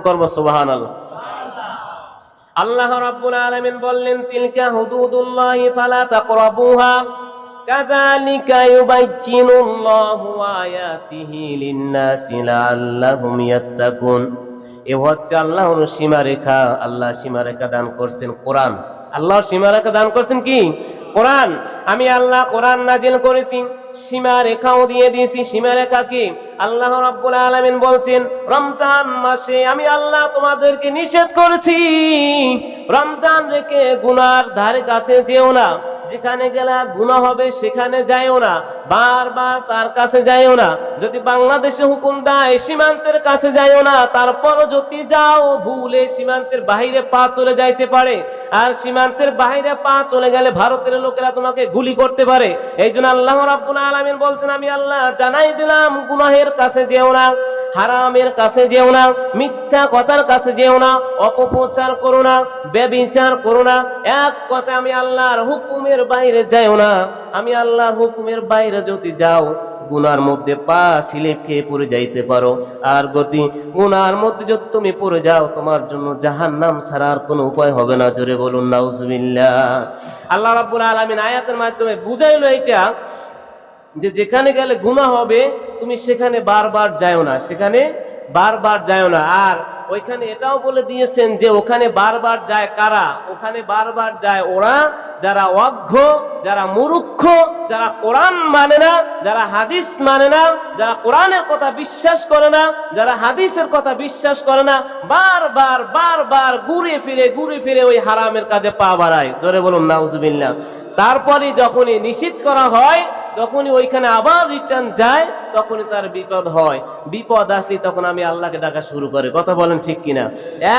করব সুবহানাল্লাহ। আল্লাহ রাব্বুল আলামিন বললেন, তিলকা হুদুদুল্লাহি ফালা তাকরাবুহা কাযালিকা ইউবাইয়িনুল্লাহু আয়াতিহি লিন-নাসি লাআল্লাহুম ইয়াত্তাকুন। এ হচ্ছে আল্লাহর সীমারেখা। আল্লাহ সীমারেখা দান করছেন কোরআন। আল্লাহর সীমারেখা দান করছেন কি? কোরআন। আমি আল্লাহ কোরআন নাজিল করেছি, সীমারেখাও দিয়ে দিয়েছি। সীমারেখা কি? আল্লাহ রাব্বুল আলামিন বলছেন, রমজান মাসে আমি আল্লাহ তোমাদেরকে নিষেধ করেছি, রমজান রেখে গুনার ধারে কাছে যেও না। যেখানে গেলে গুনাহ হবে সেখানে যাইও না, বারবার তার কাছে যাইও না। যদি বাংলাদেশে হুকুম দেয় সীমান্তের কাছে যাইও না, তারপর যদি যাও ভুলে সীমান্তের বাহিরে পা চলে যাইতে পারে। আর সীমান্তের বাহিরে পা চলে গেলে ভারতের লোকেরা তোমাকে গুলি করতে পারে। এই জন্য আল্লাহ রাব্বুল আলামিন বলছেন, আমি আল্লাহ জানাই দিলাম, গুনাহের কাছে যেও না, হারামের কাছে যেও না, মিথ্যা কথার কাছে যেও না, অপপ্রচার করো না, ব্যভিচার করো না। এক কথা, আমি আল্লাহর হুকুমের বাইরে যাও না। আমি আল্লাহর হুকুমের বাইরে যদি যাও গুনার মধ্যে পা স্লিপ খেয়ে পড়ে যাইতে পারো। আর গতি গুনার মধ্যে যদি তুমি পড়ে যাও, তোমার জন্য জাহান্নাম ছাড়া আর কোনো উপায় হবে না। জোরে বলুন নাউজুবিল্লাহ। আল্লাহ রাব্বুল আলামিন আয়াতের মাধ্যমে বুঝাইলো এটা, যে যেখানে গেলে গুনাহ হবে তুমি সেখানে বারবার যাও না, সেখানে বারবার যাও না। আর ওইখানে এটাও বলে দিয়েছেন যে ওখানে বারবার যায় কারা? ওখানে বারবার যায় ওরা যারা অজ্ঞ, যারা মূর্খ, যারা কোরআন মানে না, যারা হাদিস মানে না, যারা কোরআনের কথা বিশ্বাস করে না, যারা হাদিসের কথা বিশ্বাস করে না, বারবার বারবার ঘুরে ফিরে ওই হারামের কাজে পা বাড়ায়। জোরে বলুন নাউজুবিল্লাহ। তারপরে যখনই নিষিদ্ধ করা হয়, তখনই ওইখানে আবার রিটার্ন যায়, তখনই তার বিপদ হয়। বিপদ আসলে তখন আমি আল্লাহকে ডাকা শুরু করে। কথা বলেন ঠিক কিনা?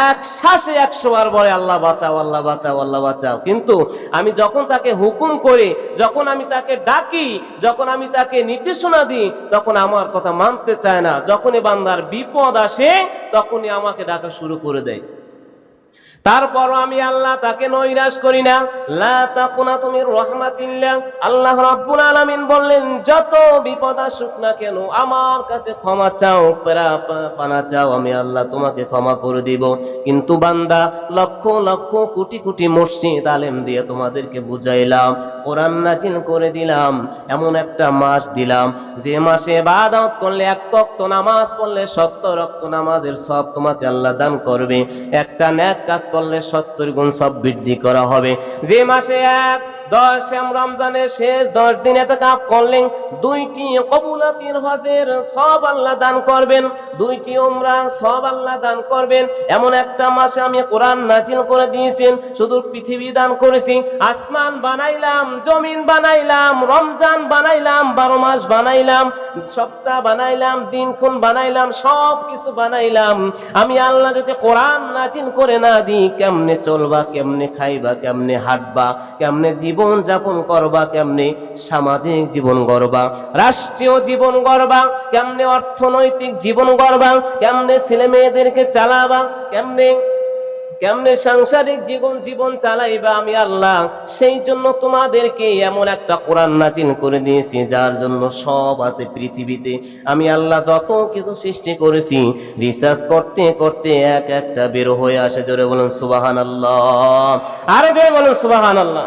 এক শ্বাসে 100 বার বলে আল্লাহ বাঁচাও, আল্লাহ বাঁচাও, আল্লাহ বাঁচাও। কিন্তু আমি যখন তাকে হুকুম করি, যখন আমি তাকে ডাকি, যখন আমি তাকে নির্দেশনা দিই, তখন আমার কথা মানতে চায় না। যখনই বান্দার বিপদ আসে তখনই আমাকে ডাকা শুরু করে দেয়। তারপরও আমি আল্লাহ তাকে নৈরাশ করি না। লা তাকুনাতু মির রাহমাতিল্লাহ। আল্লাহ রাব্বুল আলামিন বললেন, যত বিপদ আসুক না কেন আমার কাছে ক্ষমা চাও, পানা চাও, আমি আল্লাহ তোমাকে ক্ষমা করে দিব। কিন্তু বান্দা, লক্ষ লক্ষ কোটি কোটি মসজিদ আলেম দিয়ে তোমাদেরকে বুঝাইলাম, কোরআন নাজিল করে দিলাম, এমন একটা মাস দিলাম যে মাসে ইবাদত করলে, 1 ওয়াক্ত নামাজ পড়লে 70 ওয়াক্ত নামাজের সব তোমাকে আল্লাহ দান করবে। একটা নেক কাজ করলে 70 গুণ সব বৃদ্ধি করা হবে। যে মাসে 10 রমজানের শেষ 10 দিন ইতিকাফ করলেন, 2টি কবুলাতির হজের সব আল্লাহ দান করবেন, 2টি উমরার সব আল্লাহ দান করবেন। এমন একটা মাসে আমি কোরআন নাজিল করে দিয়েছেন। শুধু পৃথিবী দান করেছি, আসমান বানাইলাম, জমিন বানাইলাম, রমজান বানাইলাম, 12 মাস বানাইলাম, সপ্তাহ বানাইলাম, দিনক্ষণ বানাইলাম, সব কিছু বানাইলাম। আমি আল্লাহ যদি কোরআন নাজিল করে না দিই, কেমনে চলবা, কেমনে খাইবা, কেমনে হাঁটবা, কেমনে জীবন যাপন করবা, কেমনে সামাজিক জীবন গড়বা, রাষ্ট্রীয় জীবন গড়বা, কেমনে অর্থনৈতিক জীবন গড়বা, কেমনে ছেলে মেয়েদেরকে চালাবা, কেমনে সাংসারিক জীবন চালাইবা, আমি আল্লাহ সেই জন্য তোমাদেরকে এমন একটা কোরআন নাজিল করে দিয়েছি যার জন্য সব আছে পৃথিবীতে। আমি আল্লাহ যত কিছু সৃষ্টি করেছি রিসার্চ করতে করতে এক একটা বের হয়ে আসে। জোরে বলুন সুবহানাল্লাহ, আরো জোরে বলুন সুবহানাল্লাহ।